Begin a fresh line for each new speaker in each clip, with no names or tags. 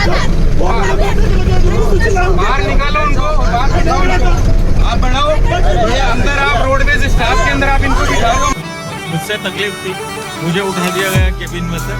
बाहर निकालो उनको, बाहर बिठाओ उनको। आप बढ़ाओ, ये अंदर आप रोडवेज स्टाफ के अंदर आप इनको बिठाओ।
मुझसे तकलीफ थी, मुझे उठा दिया गया केबिन में से।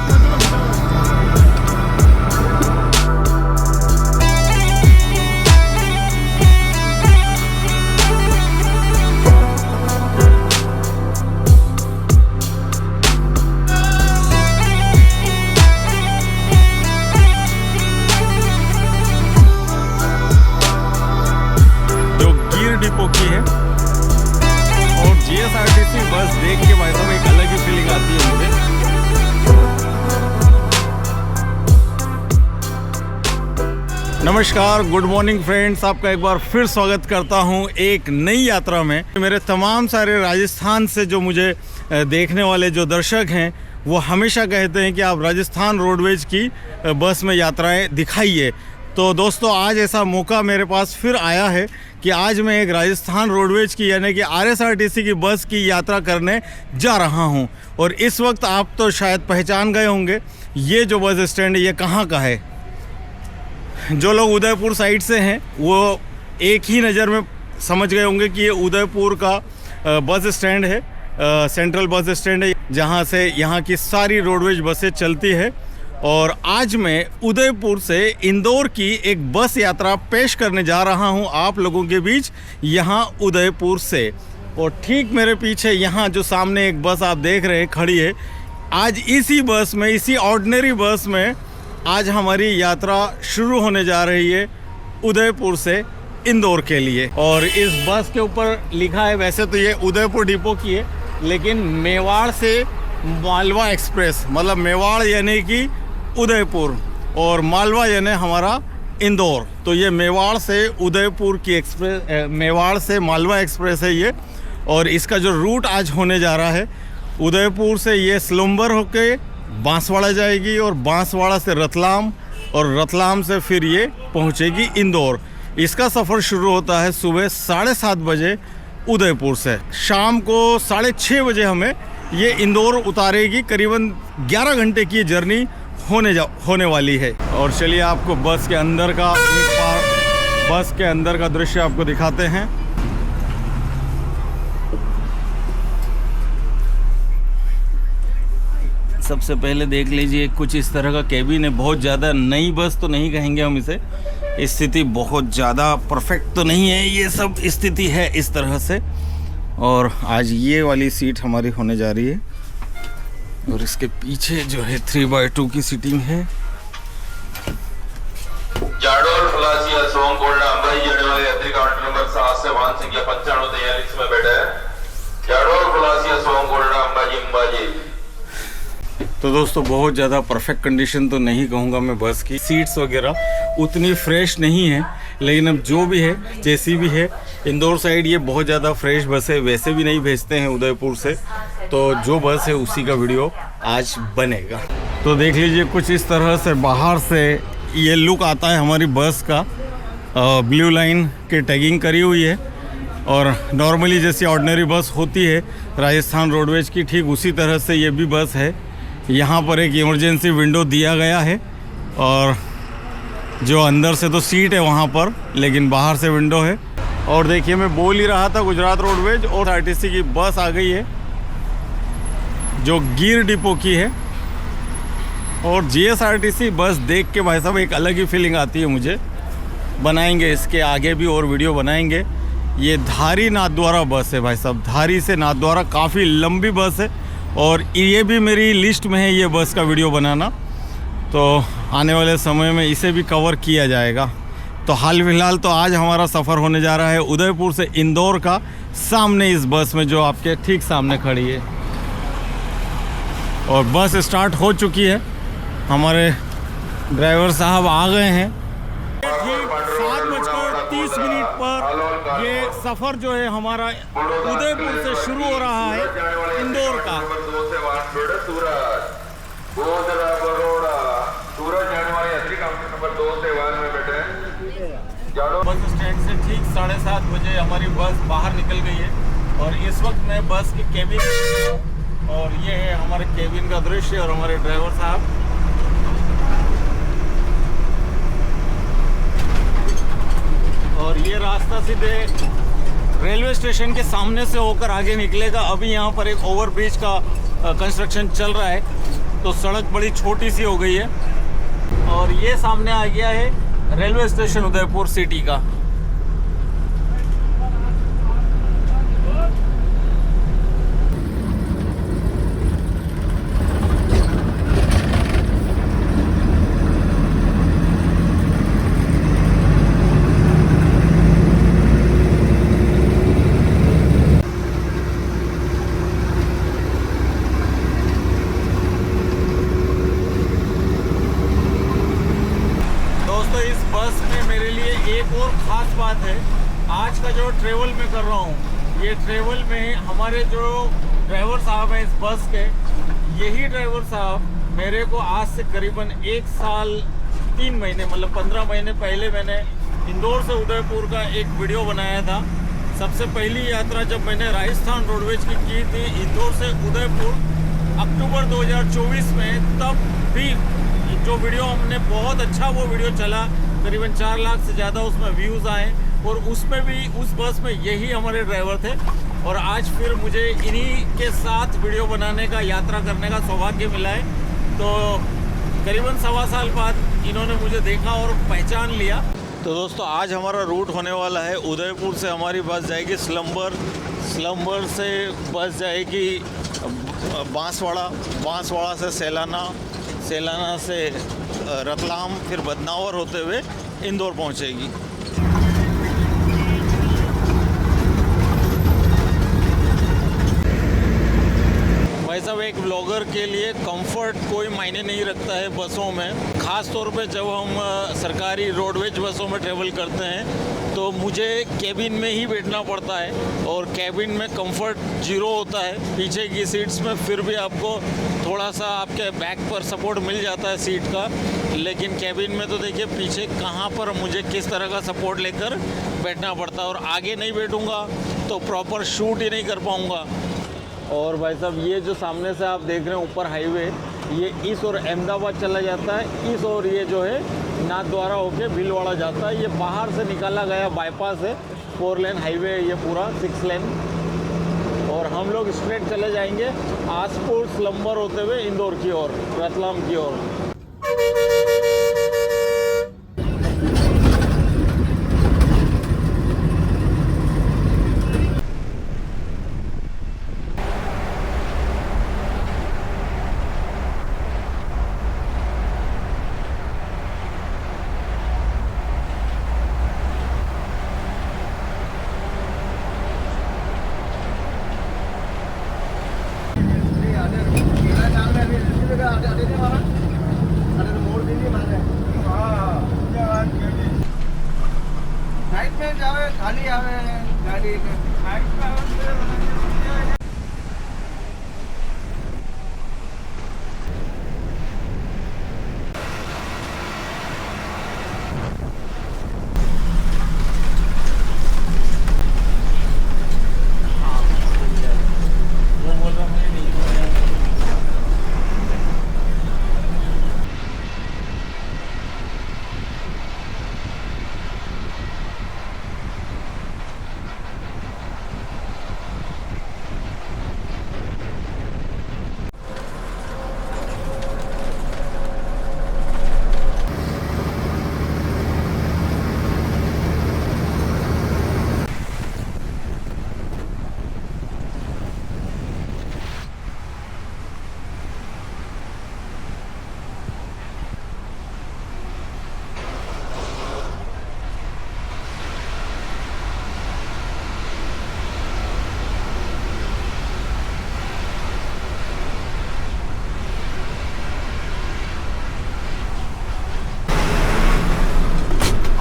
डिपो की है और जीएसआरटीसी बस देख के भाई साहब एक अलग ही फीलिंग आती है मुझे। नमस्कार, गुड मॉर्निंग फ्रेंड्स, आपका एक बार फिर स्वागत करता हूं एक नई यात्रा में। मेरे तमाम सारे राजस्थान से जो मुझे देखने वाले जो दर्शक हैं वो हमेशा कहते हैं कि आप राजस्थान रोडवेज की बस में यात्राएं दिखाइए। तो दोस्तों, आज ऐसा मौका मेरे पास फिर आया है कि आज मैं एक राजस्थान रोडवेज की यानी कि आरएसआरटीसी की बस की यात्रा करने जा रहा हूं। और इस वक्त आप तो शायद पहचान गए होंगे ये जो बस स्टैंड है ये कहां का है। जो लोग उदयपुर साइड से हैं वो एक ही नज़र में समझ गए होंगे कि ये उदयपुर का बस स्टैंड है, सेंट्रल बस स्टैंड है जहां से यहाँ की सारी रोडवेज बसें चलती है। और आज मैं उदयपुर से इंदौर की एक बस यात्रा पेश करने जा रहा हूं आप लोगों के बीच यहाँ उदयपुर से। और ठीक मेरे पीछे यहाँ जो सामने एक बस आप देख रहे हैं खड़ी है, आज इसी बस में, इसी ऑर्डिनरी बस में आज हमारी यात्रा शुरू होने जा रही है उदयपुर से इंदौर के लिए। और इस बस के ऊपर लिखा है, वैसे तो ये उदयपुर डिपो की है लेकिन मेवाड़ से मालवा एक्सप्रेस, मतलब मेवाड़ यानी कि उदयपुर और मालवा यानी हमारा इंदौर। तो ये मेवाड़ से उदयपुर की एक्सप्रेस, मेवाड़ से मालवा एक्सप्रेस है ये। और इसका जो रूट आज होने जा रहा है, उदयपुर से ये स्लुम्बर होके बांसवाड़ा जाएगी और बांसवाड़ा से रतलाम और रतलाम से फिर ये पहुंचेगी इंदौर। इसका सफ़र शुरू होता है सुबह 7:30 बजे उदयपुर से। शाम को 6:30 बजे हमें ये इंदौर उतारेगी। करीबन 11 घंटे की जर्नी होने वाली है। और चलिए आपको बस के अंदर का एक बार बस के अंदर का दृश्य आपको दिखाते हैं। सबसे पहले देख लीजिए कुछ इस तरह का केबिन है। बहुत ज़्यादा नई बस तो नहीं कहेंगे हम इसे, स्थिति बहुत ज़्यादा परफेक्ट तो नहीं है, ये सब स्थिति है इस तरह से। और आज ये वाली सीट हमारी होने जा रही है और इसके पीछे जो है 3x2 की सीटिंग है।
जाडोल फलासिया सोमगोल्डा अंबाई जाने वाले यात्री काउंटर नंबर 7 से वाहन संख्या 9543 में बैठे हैं। जाडोल फलासिया सोमगोल्डा अंबाजी।
तो दोस्तों, बहुत ज़्यादा परफेक्ट कंडीशन तो नहीं कहूँगा मैं बस की, सीट्स वगैरह उतनी फ्रेश नहीं है, लेकिन अब जो भी है जैसी भी है, इंदौर साइड ये बहुत ज़्यादा फ्रेश बसें वैसे भी नहीं भेजते हैं उदयपुर से। तो जो बस है उसी का वीडियो आज बनेगा। तो देख लीजिए कुछ इस तरह से बाहर से ये लुक आता है हमारी बस का। ब्लू लाइन की टैगिंग करी हुई है और नॉर्मली जैसी ऑर्डिनरी बस होती है राजस्थान रोडवेज की, ठीक उसी तरह से ये भी बस है। यहाँ पर एक इमरजेंसी विंडो दिया गया है और जो अंदर से तो सीट है वहाँ पर, लेकिन बाहर से विंडो है। और देखिए मैं बोल ही रहा था, गुजरात रोडवेज और आरटीसी की बस आ गई है जो गिर डिपो की है। और जीएसआरटीसी बस देख के भाई साहब एक अलग ही फीलिंग आती है मुझे। बनाएंगे इसके आगे भी और वीडियो बनाएंगे। ये धारी नाथद्वारा बस है भाई साहब, धारी से नाथद्वारा, काफ़ी लंबी बस है और ये भी मेरी लिस्ट में है ये बस का वीडियो बनाना। तो आने वाले समय में इसे भी कवर किया जाएगा। तो हाल फिलहाल तो आज हमारा सफ़र होने जा रहा है उदयपुर से इंदौर का, सामने इस बस में जो आपके ठीक सामने खड़ी है। और बस स्टार्ट हो चुकी है, हमारे ड्राइवर साहब आ गए हैं। ठीक 7:30 पर ये सफ़र जो है हमारा उदयपुर से शुरू हो रहा है इंदौर का। बस स्टैंड से ठीक 7:30 बजे हमारी बस बाहर निकल गई है और इस वक्त मैं बस के केबिन में हूं और ये है हमारे केबिन का दृश्य और हमारे ड्राइवर साहब। रास्ता सीधे रेलवे स्टेशन के सामने से होकर आगे निकलेगा। अभी यहाँ पर एक ओवरब्रिज का कंस्ट्रक्शन चल रहा है, तो सड़क बड़ी छोटी सी हो गई है। और ये सामने आ गया है रेलवे स्टेशन उदयपुर सिटी का। इस बस में मेरे लिए एक और ख़ास बात है। आज का जो ट्रेवल मैं कर रहा हूँ, ये ट्रेवल में हमारे जो ड्राइवर साहब हैं इस बस के, यही ड्राइवर साहब मेरे को आज से करीबन 1 साल 3 महीने मतलब 15 महीने पहले मैंने इंदौर से उदयपुर का एक वीडियो बनाया था। सबसे पहली यात्रा जब मैंने राजस्थान रोडवेज की थी इंदौर से उदयपुर अक्टूबर 2024 में, तब भी जो वीडियो हमने बहुत अच्छा वो वीडियो चला, करीबन 4 लाख से ज़्यादा उसमें व्यूज़ आए। और उसमें भी उस बस में यही हमारे ड्राइवर थे। और आज फिर मुझे इन्हीं के साथ वीडियो बनाने का, यात्रा करने का सौभाग्य मिला है। तो करीबन 1.25 साल बाद इन्होंने मुझे देखा और पहचान लिया। तो दोस्तों आज हमारा रूट होने वाला है उदयपुर से हमारी बस जाएगी स्लम्बर से बस जाएगी बांसवाड़ा से सैलाना से रतलाम, फिर बदनावर होते हुए इंदौर पहुंचेगी। भाई साहब, एक ब्लॉगर के लिए कंफर्ट कोई मायने नहीं रखता है बसों में। ख़ास तौर पे जब हम सरकारी रोडवेज बसों में ट्रेवल करते हैं तो मुझे कैबिन में ही बैठना पड़ता है। और कैबिन में कंफर्ट 0 होता है। पीछे की सीट्स में फिर भी आपको थोड़ा सा आपके बैक पर सपोर्ट मिल जाता है सीट का, लेकिन कैबिन में तो देखिए पीछे कहाँ पर मुझे किस तरह का सपोर्ट लेकर बैठना पड़ता है। और आगे नहीं बैठूँगा तो प्रॉपर शूट ही नहीं कर पाऊँगा। और भाई साहब, ये जो सामने से आप देख रहे हैं ऊपर हाईवे, ये इस और अहमदाबाद चला जाता है, इस और ये जो है नाथद्वारा होके भीलवाड़ा जाता है। ये बाहर से निकाला गया बाईपास है, 4 लेन हाईवे है ये पूरा, 6 लेन। और हम लोग स्ट्रेट चले जाएंगे आसपुर स्लम्बर होते हुए इंदौर की ओर, रतलाम की ओर।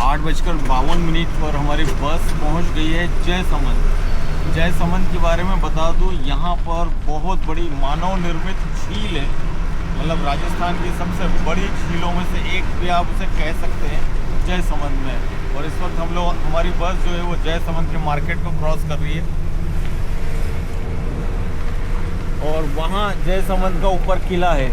8:52 पर हमारी बस पहुंच गई है जयसमंद के बारे में बता दूं, यहाँ पर बहुत बड़ी मानव निर्मित झील है। मतलब राजस्थान की सबसे बड़ी झीलों में से एक भी आप उसे कह सकते हैं जयसमंद में। और इस वक्त हमारी बस जो है वो जयसमंद के मार्केट को क्रॉस कर रही है। और वहाँ जयसमंद का ऊपर किला है।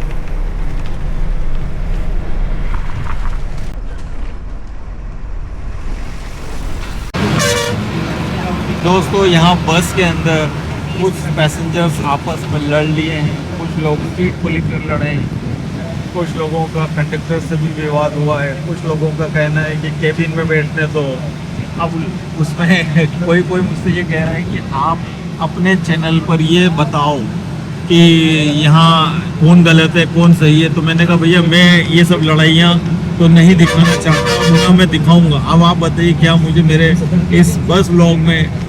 दोस्तों यहाँ बस के अंदर कुछ पैसेंजर्स आपस में लड़ लिए हैं, कुछ लोग सीट को लेकर लड़े हैं, कुछ लोगों का कंडक्टर से भी विवाद हुआ है, कुछ लोगों का कहना है कि केबिन में बैठने दो। अब उसमें कोई मुझसे ये कह रहा है कि आप अपने चैनल पर ये बताओ कि यहाँ कौन गलत है कौन सही है। तो मैंने कहा भैया मैं ये सब लड़ाइयाँ तो नहीं दिखाना चाहता, ना मैं दिखाऊंगा। अब आप बताइए क्या मुझे मेरे इस बस व्लॉग में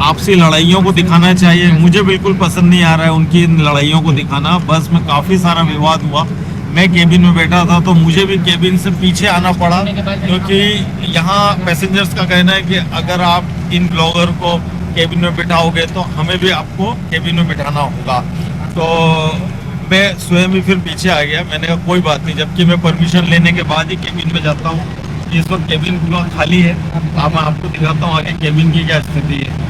आपसी लड़ाइयों को दिखाना चाहिए? मुझे बिल्कुल पसंद नहीं आ रहा है उनकी इन लड़ाइयों को दिखाना। बस में काफ़ी सारा विवाद हुआ। मैं केबिन में बैठा था तो मुझे भी केबिन से पीछे आना पड़ा, क्योंकि यहाँ पैसेंजर्स का कहना है कि अगर आप इन ब्लॉगर को केबिन में बिठाओगे तो हमें भी आपको केबिन में बिठाना होगा। तो मैं स्वयं ही फिर पीछे आ गया। मैंने कहा कोई बात नहीं, जबकि मैं परमिशन लेने के बाद ही केबिन में जाता हूँ। इस वक्त केबिन पूरा खाली है। अब मैं आपको दिखाता हूँ आगे केबिन की क्या स्थिति है।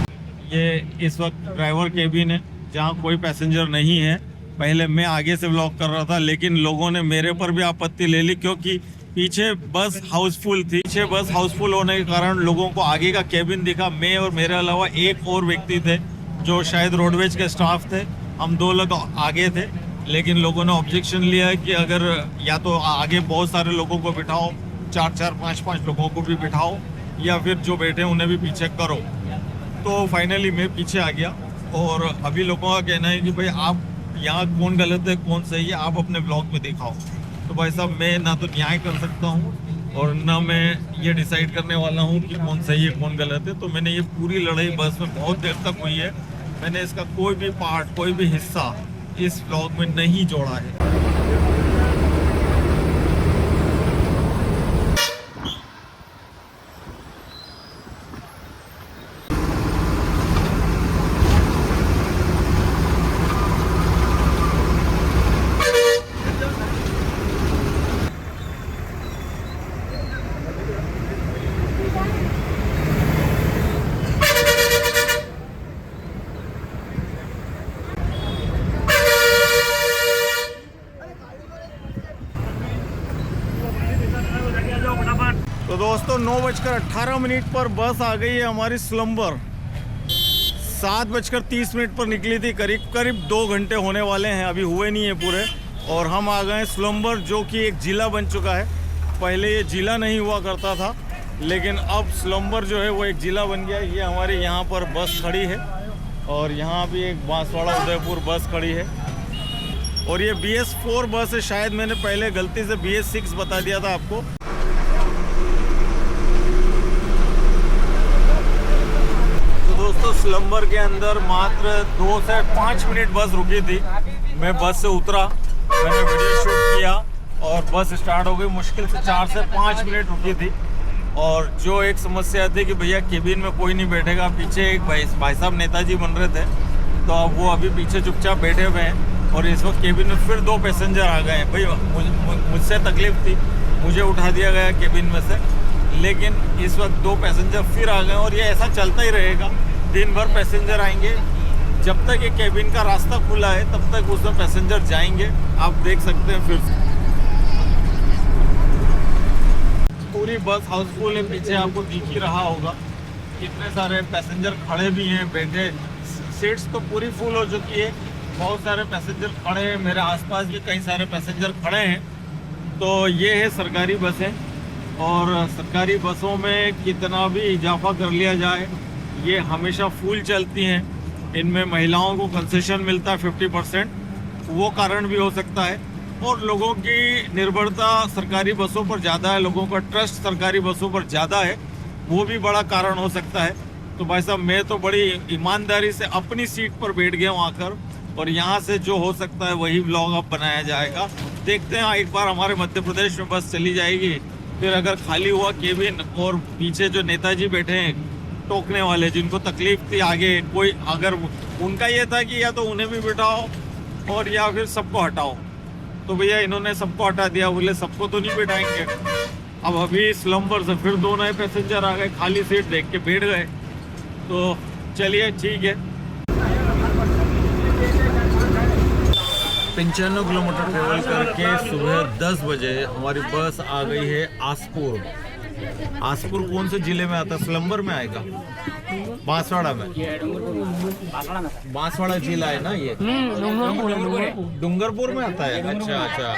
ये इस वक्त ड्राइवर केबिन है जहाँ कोई पैसेंजर नहीं है। पहले मैं आगे से व्लॉग कर रहा था, लेकिन लोगों ने मेरे पर भी आपत्ति ले ली, क्योंकि पीछे बस हाउसफुल थी। पीछे बस हाउसफुल होने के कारण लोगों को आगे का केबिन दिखा। मैं और मेरे अलावा एक और व्यक्ति थे जो शायद रोडवेज के स्टाफ थे। हम 2 लोग आगे थे, लेकिन लोगों ने ऑब्जेक्शन लिया कि अगर या तो आगे बहुत सारे लोगों को बिठाओ, 4-4, 5-5 लोगों को भी बिठाओ, या फिर जो बैठे उन्हें भी पीछे करो। तो फाइनली मैं पीछे आ गया। और अभी लोगों का कहना है कि भाई आप यहाँ कौन गलत है कौन सही है आप अपने ब्लॉग में दिखाओ। तो भाई साहब मैं ना तो न्याय कर सकता हूँ और ना मैं ये डिसाइड करने वाला हूँ कि कौन सही है कौन गलत है। तो मैंने ये पूरी लड़ाई बस में बहुत देर तक हुई है। मैंने इसका कोई भी पार्ट, कोई भी हिस्सा इस ब्लॉग में नहीं जोड़ा है। तो दोस्तों 9:18 पर बस आ गई है हमारी स्लम्बर। 7:30 पर निकली थी। करीब 2 घंटे होने वाले हैं, अभी हुए नहीं है पूरे। और हम आ गए स्लम्बर, जो कि एक ज़िला बन चुका है। पहले ये ज़िला नहीं हुआ करता था, लेकिन अब स्लम्बर जो है वो एक ज़िला बन गया। ये हमारे यहाँ पर बस खड़ी है और यहाँ भी एक बांसवाड़ा उदयपुर बस खड़ी है। और ये BS4 बस है। शायद मैंने पहले गलती से BS6 बता दिया था आपको। दोस्तों स्लम्बर के अंदर मात्र 2 से 5 मिनट बस रुकी थी। मैं बस से उतरा, मैंने वीडियो शूट किया और बस स्टार्ट हो गई। मुश्किल से 4 से 5 मिनट रुकी थी। और जो एक समस्या थी कि भैया केबिन में कोई नहीं बैठेगा, पीछे एक भाई साहब नेताजी बन रहे थे, तो अब वो अभी पीछे चुपचाप बैठे हुए हैं। और इस वक्त केबिन में फिर 2 पैसेंजर आ गए हैं। भाई मुझसे तकलीफ थी, मुझे उठा दिया गया केबिन में से, लेकिन इस वक्त 2 पैसेंजर फिर आ गए। और ये ऐसा चलता ही रहेगा, दिन भर पैसेंजर आएंगे। जब तक ये केबिन का रास्ता खुला है तब तक उसमें पैसेंजर जाएंगे। आप देख सकते हैं फिर पूरी बस हाउसफुल है। पीछे आपको दिख ही रहा होगा कितने सारे पैसेंजर खड़े भी हैं, बैठे। सीट्स तो पूरी फुल हो चुकी है, बहुत सारे पैसेंजर खड़े हैं। मेरे आसपास भी कई सारे पैसेंजर खड़े हैं। तो ये है सरकारी बसें। और सरकारी बसों में कितना भी इजाफा कर लिया जाए, ये हमेशा फुल चलती हैं। इनमें महिलाओं को कंसेशन मिलता है 50%, वो कारण भी हो सकता है। और लोगों की निर्भरता सरकारी बसों पर ज़्यादा है, लोगों का ट्रस्ट सरकारी बसों पर ज़्यादा है, वो भी बड़ा कारण हो सकता है। तो भाई साहब मैं तो बड़ी ईमानदारी से अपनी सीट पर बैठ गया हूँ आकर, और यहाँ से जो हो सकता है वही व्लॉग अब बनाया जाएगा। देखते हैं, एक बार हमारे मध्य प्रदेश में बस चली जाएगी, फिर अगर खाली हुआ केबिन और पीछे जो नेताजी बैठे हैं टोकने वाले, जिनको तकलीफ थी आगे कोई, अगर उनका ये था कि या तो उन्हें भी बिठाओ और या फिर सबको हटाओ, तो भैया इन्होंने सबको हटा दिया। बोले सबको तो नहीं बिठाएंगे। अब अभी स्लम्बर से फिर 2 नए पैसेंजर आ गए, खाली सीट देख के बैठ गए। तो चलिए ठीक है। 95 किलोमीटर ट्रेवल करके सुबह 10 बजे हमारी बस आ गई है आसपुर। आसपुर कौन से जिले में आता है? स्लम्बर में आएगा, बांसवाड़ा में। बांसवाड़ा जिला है ना ये? डूंगरपुर में आता है। अच्छा अच्छा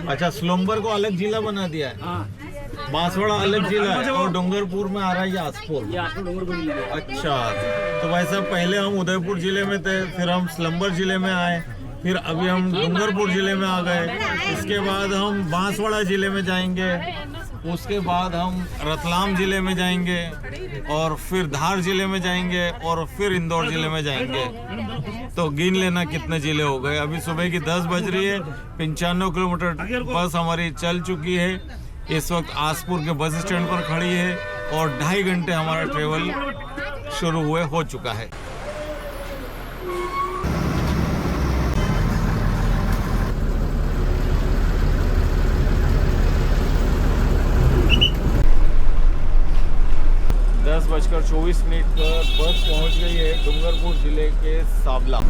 अच्छा, स्लम्बर को अलग जिला बना दिया है, बांसवाड़ा अलग जिला है और डूंगरपुर में आ रहा है ये आसपुर। अच्छा, तो भाई साहब पहले हम उदयपुर जिले में थे, फिर हम स्लम्बर जिले में आए, फिर अभी हम डूंगरपुर जिले में आ गए, इसके बाद हम बांसवाड़ा जिले में जाएंगे, उसके बाद हम रतलाम जिले में जाएंगे और फिर धार जिले में जाएंगे और फिर इंदौर जिले में जाएंगे। तो गिन लेना कितने जिले हो गए। अभी सुबह की 10 बज रही है, 95 किलोमीटर बस हमारी चल चुकी है। इस वक्त आसपुर के बस स्टैंड पर खड़ी है और 2.5 घंटे हमारा ट्रेवल शुरू हुए हो चुका है। दस बजकर 24 मिनट पर बस पहुंच गई है डूंगरपुर जिले के साबला।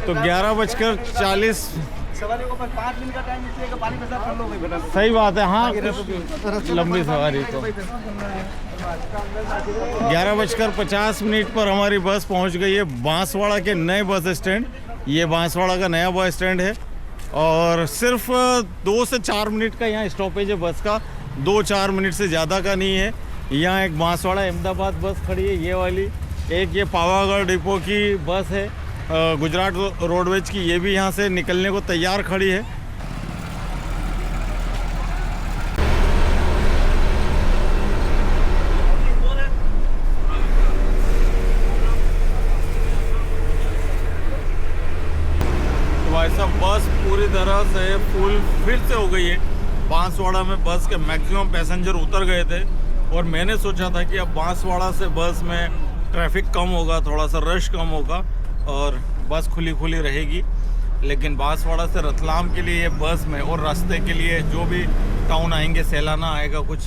तो 11:40
सवारियों को 5 मिनट का टाइम इसलिए पानी में सब कर लोगे।
सही बात है। हाँ, लंबी सवारी तो 11:50 पर हमारी बस पहुंच गई है बांसवाड़ा के नए बस स्टैंड। ये बांसवाड़ा का नया बस स्टैंड है और सिर्फ 2 से 4 मिनट का यहाँ स्टॉपेज है बस का, 2-4 मिनट से ज़्यादा का नहीं है। यहाँ एक बांसवाड़ा अहमदाबाद बस खड़ी है, ये वाली। एक ये पावागढ़ डिपो की बस है गुजरात रोडवेज की, ये भी यहाँ से निकलने को तैयार खड़ी है। तो भाई साहब बस पूरी तरह से फुल फिर से हो गई है। बांसवाड़ा में बस के मैक्सिमम पैसेंजर उतर गए थे और मैंने सोचा था कि अब बांसवाड़ा से बस में ट्रैफिक कम होगा, थोड़ा सा रश कम होगा और बस खुली खुली रहेगी। लेकिन बांसवाड़ा से रतलाम के लिए ये बस में और रास्ते के लिए जो भी टाउन आएंगे, सैलाना आएगा, कुछ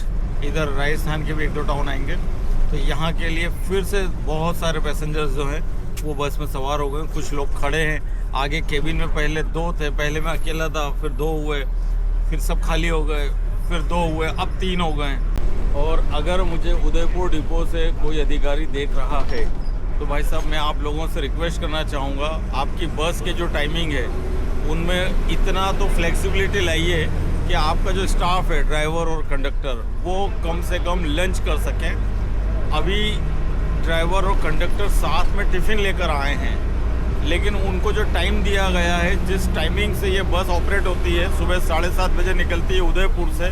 इधर राजस्थान के भी 1-2 टाउन आएंगे, तो यहाँ के लिए फिर से बहुत सारे पैसेंजर्स जो हैं वो बस में सवार हो गए। कुछ लोग खड़े हैं आगे केबिन में, पहले 2 थे, पहले मैं अकेला था, फिर 2 हुए, फिर सब खाली हो गए, फिर 2 हुए, अब 3 हो गए। और अगर मुझे उदयपुर डिपो से कोई अधिकारी देख रहा है तो भाई साहब मैं आप लोगों से रिक्वेस्ट करना चाहूँगा, आपकी बस के जो टाइमिंग है उनमें इतना तो फ्लेक्सिबिलिटी लाइए कि आपका जो स्टाफ है, ड्राइवर और कंडक्टर, वो कम से कम लंच कर सकें। अभी ड्राइवर और कंडक्टर साथ में टिफ़िन लेकर आए हैं, लेकिन उनको जो टाइम दिया गया है, जिस टाइमिंग से ये बस ऑपरेट होती है, सुबह 7:30 बजे निकलती है उदयपुर से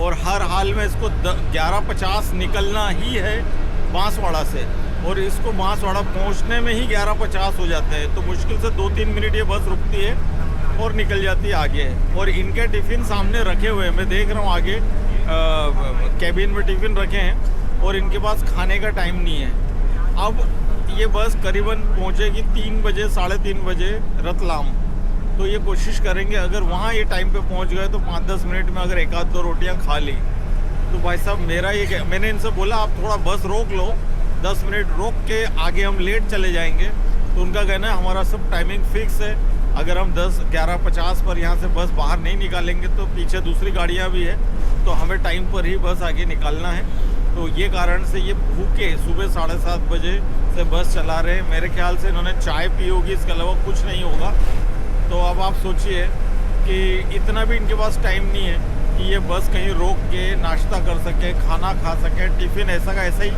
और हर हाल में इसको 11:50 निकलना ही है बांसवाड़ा से, और इसको बांसवाड़ा पहुंचने में ही 11:50 हो जाते हैं। तो मुश्किल से 2-3 मिनट ये बस रुकती है और निकल जाती है आगे। और इनके टिफ़िन सामने रखे हुए हैं, मैं देख रहा हूँ आगे कैबिन में टिफ़िन रखे हैं और इनके पास खाने का टाइम नहीं है। अब ये बस करीबन पहुँचेगी 3 बजे, 3:30 बजे रतलाम। तो ये कोशिश करेंगे अगर वहाँ ये टाइम पे पहुँच गए तो 5-10 मिनट में अगर 1-2 रोटियाँ खा ली तो भाई साहब मेरा ये, मैंने इनसे बोला आप थोड़ा बस रोक लो, 10 मिनट रोक के आगे हम लेट चले जाएंगे, तो उनका कहना है हमारा सब टाइमिंग फिक्स है, अगर हम 10-11:50 पर यहाँ से बस बाहर नहीं निकालेंगे तो पीछे दूसरी गाड़ियाँ भी है, तो हमें टाइम पर ही बस आगे निकालना है। तो ये कारण से ये भूखे सुबह 7:30 बजे से बस चला रहे हैं। मेरे ख्याल से इन्होंने चाय पी होगी, इसके अलावा कुछ नहीं होगा। तो अब आप सोचिए कि इतना भी इनके पास टाइम नहीं है कि ये बस कहीं रोक के नाश्ता कर सके, खाना खा सके। टिफ़िन ऐसा का ऐसा ही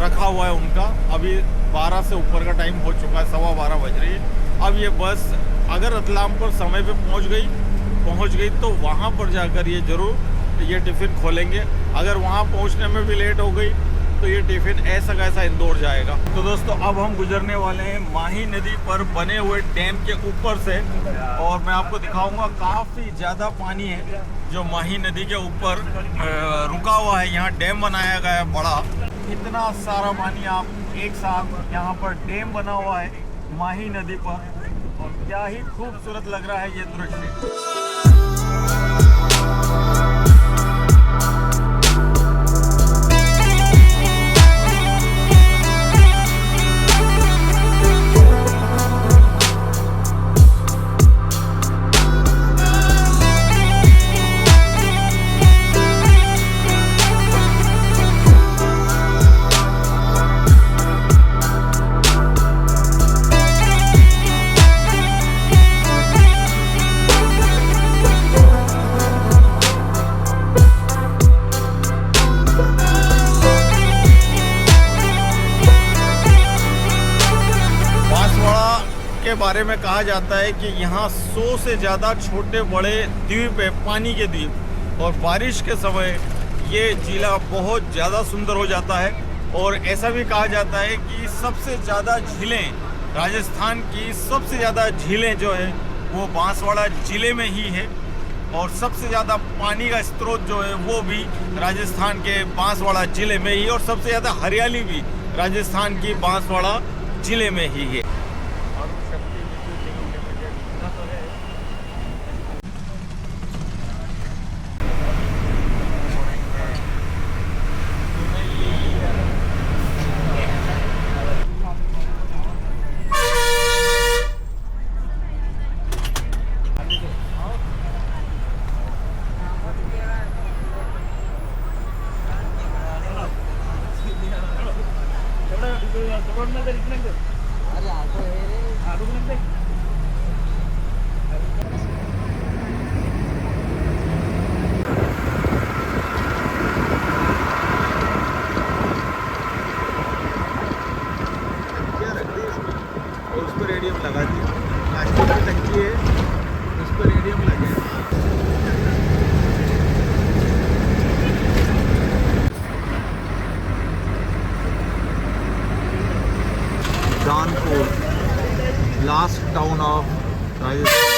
रखा हुआ है उनका। अभी 12 से ऊपर का टाइम हो चुका है, 12:15 बज रही है। अब ये बस अगर रतलाम पर समय पे पहुंच गई तो वहाँ पर जाकर ये ज़रूर ये टिफ़िन खोलेंगे। अगर वहाँ पहुँचने में भी लेट हो गई तो ये टिफ़िन ऐसा कैसा इंदौर जाएगा। तो दोस्तों अब हम गुजरने वाले हैं माही नदी पर बने हुए डैम के ऊपर से, और मैं आपको दिखाऊंगा काफ़ी ज़्यादा पानी है जो माही नदी के ऊपर रुका हुआ है। यहाँ डैम बनाया गया है बड़ा, इतना सारा पानी आप एक साथ यहाँ पर डैम बना हुआ है माही नदी पर, और क्या ही खूबसूरत लग रहा है ये दृश्य। के बारे में कहा जाता है कि यहाँ 100 से ज़्यादा छोटे बड़े द्वीप है, पानी के द्वीप, और बारिश के समय ये जिला बहुत ज़्यादा सुंदर हो जाता है। और ऐसा भी कहा जाता है कि सबसे ज़्यादा झीलें, राजस्थान की सबसे ज़्यादा झीलें जो है वो बांसवाड़ा ज़िले में ही है, और सबसे ज़्यादा पानी का स्रोत जो है वो भी राजस्थान के बांसवाड़ा ज़िले में ही, और सबसे ज़्यादा हरियाली भी राजस्थान की बांसवाड़ा ज़िले में ही है। रेडियम लगा दी, प्लास्टिक की टंकी है, उस पर रेडियम लगे। Kanpur, last town of Rajasthan.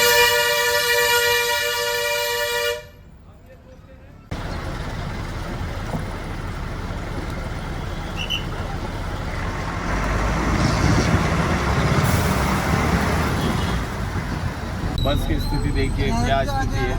बस की स्थिति देखिए क्या स्थिति है।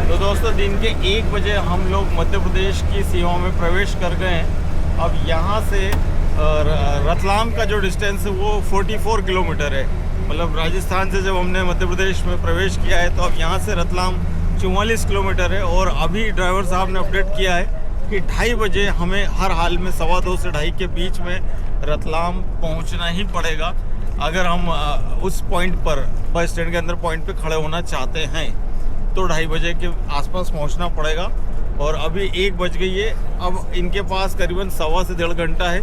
तो दोस्तों दिन के 1 बजे हम लोग मध्य प्रदेश की सीमा में प्रवेश कर गए हैं। अब यहाँ से रतलाम का जो डिस्टेंस है वो 44 किलोमीटर है। मतलब राजस्थान से जब हमने मध्य प्रदेश में प्रवेश किया है तो अब यहाँ से रतलाम 44 किलोमीटर है। और अभी ड्राइवर साहब ने अपडेट किया है कि 2:30 बजे हमें हर हाल में 2:15 से 2:30 के बीच में रतलाम पहुँचना ही पड़ेगा, अगर हम उस पॉइंट पर बस स्टैंड के अंदर पॉइंट पे खड़े होना चाहते हैं तो 2:30 बजे के आसपास पहुँचना पड़ेगा। और अभी 1 बज गई है। अब इनके पास करीबन 1.25 से 1.5 घंटा है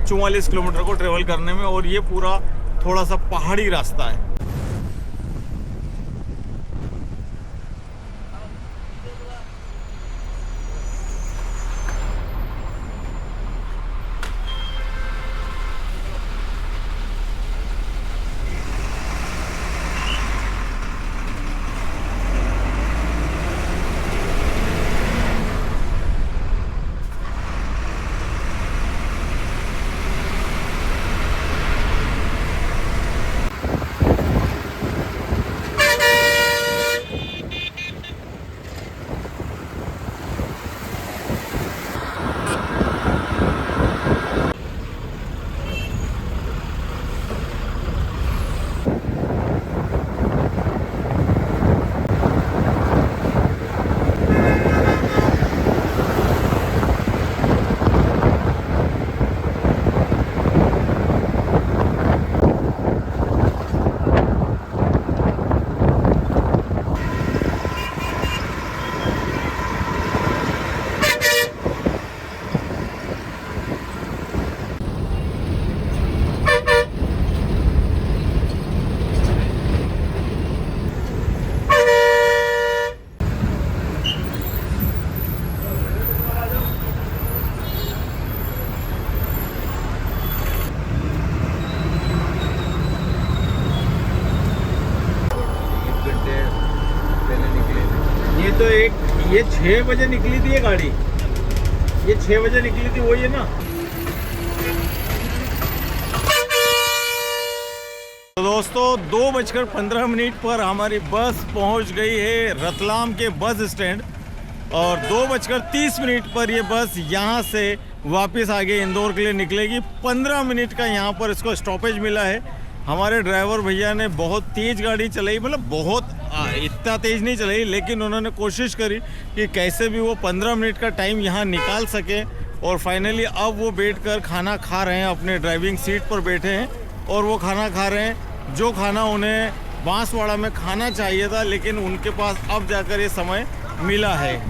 44 किलोमीटर को ट्रेवल करने में, और ये पूरा थोड़ा सा पहाड़ी रास्ता है। तो एक ये 6 बजे निकली थी ये गाड़ी, ये 6 बजे निकली थी, वही है ना। तो दोस्तों 2:15 पर हमारी बस पहुंच गई है रतलाम के बस स्टैंड और 2:30 पर ये बस यहाँ से वापस आगे इंदौर के लिए निकलेगी। 15 मिनट का यहाँ पर इसको स्टॉपेज मिला है। हमारे ड्राइवर भैया ने बहुत तेज़ गाड़ी चलाई, मतलब बहुत इतना तेज़ नहीं चलाई, लेकिन उन्होंने कोशिश करी कि कैसे भी वो 15 मिनट का टाइम यहाँ निकाल सके। और फाइनली अब वो बैठकर खाना खा रहे हैं, अपने ड्राइविंग सीट पर बैठे हैं और वो खाना खा रहे हैं जो खाना उन्हें बांसवाड़ा में खाना चाहिए था, लेकिन उनके पास अब जाकर ये समय मिला है।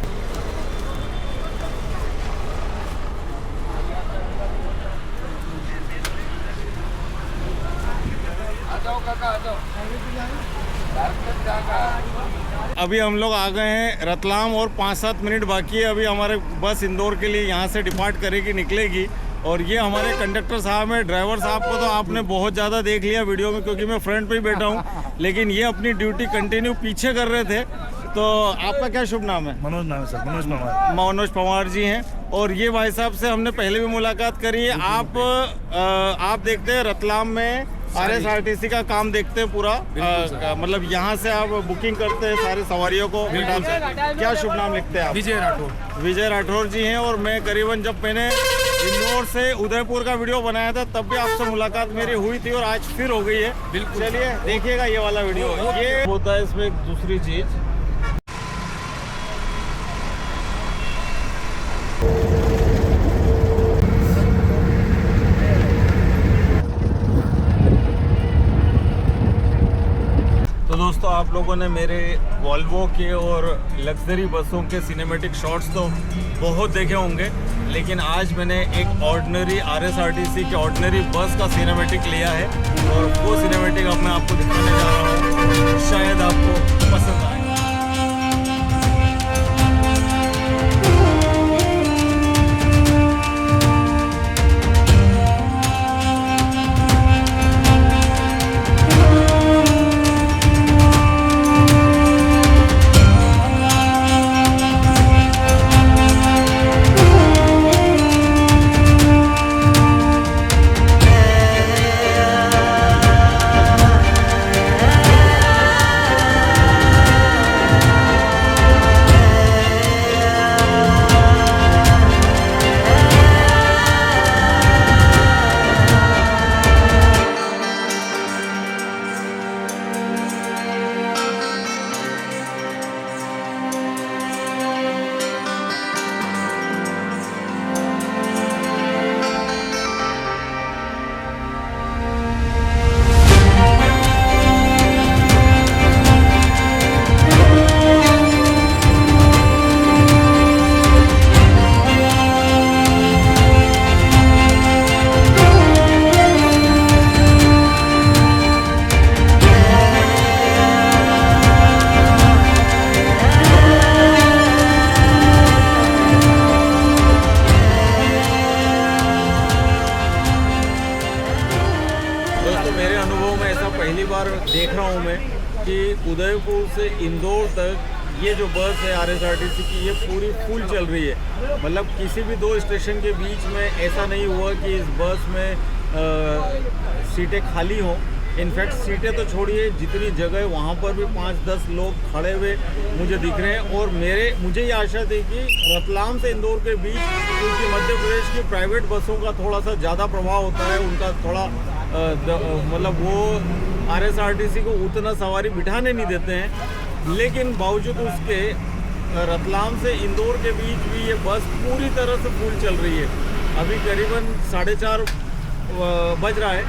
अभी हम लोग आ गए हैं रतलाम और 5-7 मिनट बाकी है। अभी हमारे बस इंदौर के लिए यहाँ से डिपार्ट करेगी, निकलेगी। और ये हमारे कंडक्टर साहब हैं। ड्राइवर साहब को तो आपने बहुत ज़्यादा देख लिया वीडियो में, क्योंकि मैं फ्रंट पे ही बैठा हूँ, लेकिन ये अपनी ड्यूटी कंटिन्यू पीछे कर रहे थे। तो आपका क्या शुभ नाम है?
मनोज नाम है सर, मनोज पवार।
मनोज पवार जी हैं। और ये भाई साहब से हमने पहले भी मुलाकात करी है। आप देखते हैं रतलाम में RSRTC का काम देखते हैं पूरा, मतलब यहाँ से आप बुकिंग करते हैं सारे सवारियों को। क्या शुभ नाम लिखते हैं आप?
विजय राठौर।
विजय राठौर जी हैं। और मैं करीबन जब मैंने इंदौर से उदयपुर का वीडियो बनाया था तब भी आपसे मुलाकात मेरी हुई थी और आज फिर हो गई है।
बिल्कुल।
चलिए देखिएगा ये वाला वीडियो। ये होता है इसमें एक दूसरी चीज़, तो दोस्तों आप लोगों ने मेरे वॉल्वो के और लग्जरी बसों के सिनेमैटिक शॉट्स तो बहुत देखे होंगे, लेकिन आज मैंने एक ऑर्डिनरी RSRTC की ऑर्डिनरी बस का सिनेमैटिक लिया है और वो सिनेमैटिक अब मैं आपको दिखाने जा रहा हूँ। शायद आपको पसंद आए। पहली बार देख रहा हूँ मैं कि उदयपुर से इंदौर तक ये जो बस है RSRTC की, ये पूरी फुल चल रही है। मतलब किसी भी दो स्टेशन के बीच में ऐसा नहीं हुआ कि इस बस में सीटें खाली हों। इनफैक्ट सीटें तो छोड़िए, जितनी जगह वहाँ पर भी 5-10 लोग खड़े हुए मुझे दिख रहे हैं। और मुझे ये आशा थी कि रतलाम से इंदौर के बीच, क्योंकि मध्य प्रदेश की प्राइवेट बसों का थोड़ा सा ज़्यादा प्रभाव होता है, उनका थोड़ा मतलब वो RSRTC को उतना सवारी बिठाने नहीं देते हैं, लेकिन बावजूद उसके रतलाम से इंदौर के बीच भी ये बस पूरी तरह से फुल चल रही है। अभी करीबन 4:30 बज रहा है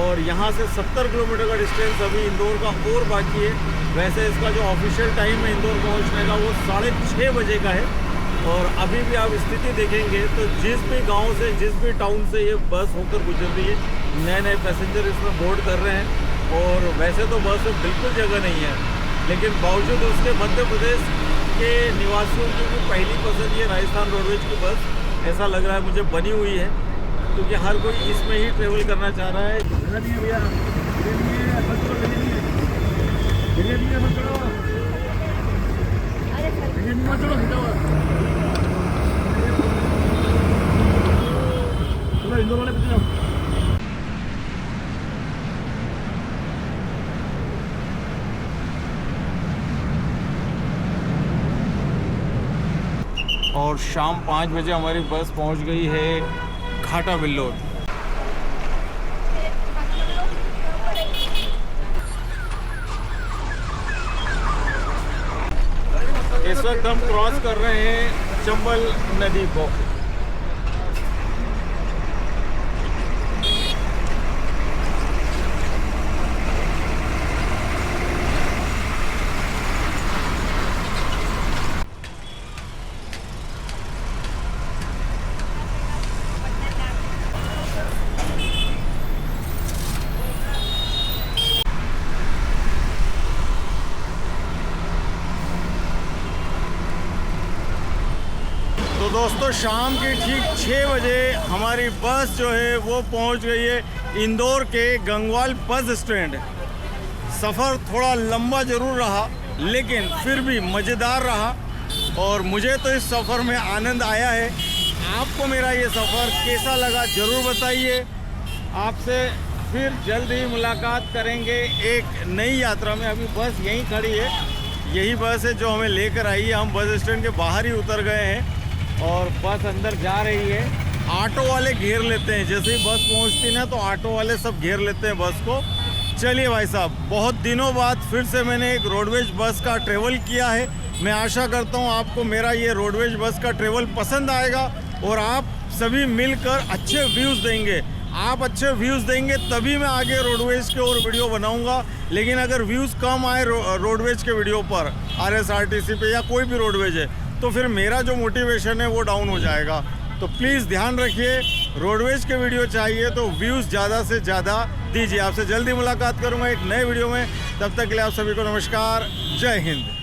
और यहाँ से 70 किलोमीटर का डिस्टेंस अभी इंदौर का और बाकी है। वैसे इसका जो ऑफिशियल टाइम है इंदौर पहुँचने का वो 6:30 बजे का है। और अभी भी आप स्थिति देखेंगे तो जिस भी गांव से, जिस भी टाउन से ये बस होकर गुजर रही है, नए पैसेंजर इसमें बोर्ड कर रहे हैं। और वैसे तो बस में बिल्कुल जगह नहीं है, लेकिन बावजूद उसके मध्य प्रदेश के निवासियों की भी पहली पसंद ये राजस्थान रोडवेज की बस ऐसा लग रहा है मुझे बनी हुई है, क्योंकि हर कोई इसमें ही ट्रेवल करना चाह रहा है। और शाम 5 बजे हमारी बस पहुंच गई है घाटा बिल्लोद। इस वक्त हम क्रॉस कर रहे हैं चंबल नदी को। तो दोस्तों शाम के ठीक 6 बजे हमारी बस जो है वो पहुंच गई है इंदौर के गंगवाल बस स्टैंड। सफ़र थोड़ा लंबा ज़रूर रहा लेकिन फिर भी मज़ेदार रहा और मुझे तो इस सफ़र में आनंद आया है। आपको मेरा ये सफ़र कैसा लगा ज़रूर बताइए। आपसे फिर जल्द ही मुलाकात करेंगे एक नई यात्रा में। अभी बस यहीं खड़ी है, यही बस है जो हमें लेकर आई है। हम बस स्टैंड के बाहर ही उतर गए हैं और बस अंदर जा रही है। ऑटो वाले घेर लेते हैं, जैसे ही बस पहुंचती ना तो ऑटो वाले सब घेर लेते हैं बस को। चलिए भाई साहब, बहुत दिनों बाद फिर से मैंने एक रोडवेज बस का ट्रेवल किया है। मैं आशा करता हूं आपको मेरा ये रोडवेज बस का ट्रेवल पसंद आएगा और आप सभी मिलकर अच्छे व्यूज़ देंगे। आप अच्छे व्यूज़ देंगे तभी मैं आगे रोडवेज के और वीडियो बनाऊंगा। लेकिन अगर व्यूज़ कम आए रोडवेज के वीडियो पर, RSRTC पे या कोई भी रोडवेज है, तो फिर मेरा जो मोटिवेशन है वो डाउन हो जाएगा। तो प्लीज़ ध्यान रखिए, रोडवेज के वीडियो चाहिए तो व्यूज़ ज़्यादा से ज़्यादा दीजिए। आपसे जल्दी मुलाकात करूँगा एक नए वीडियो में। तब तक के लिए आप सभी को नमस्कार, जय हिंद।